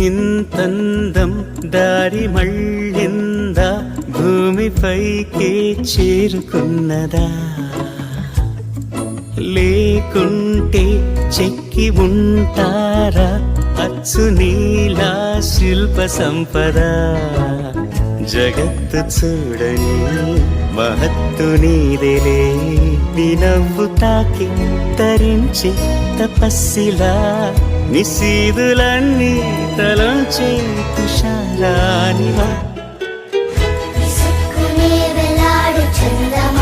ఇంతందం దారి మళ్ళిందా, భూమిపైకే చేరుకున్నదా? లేకుంటే చెక్కి ఉంటారా అచ్చు నీలా శిల్ప సంపద? జగత్తు చూడని మహత్తు నీదేలే, నీ నవ్వు తాకి తరించి తపస్సిలా నిశీదులన్నీ తలంచే తుషారానిలా. విసుక్కునే వేలాడు చందమామ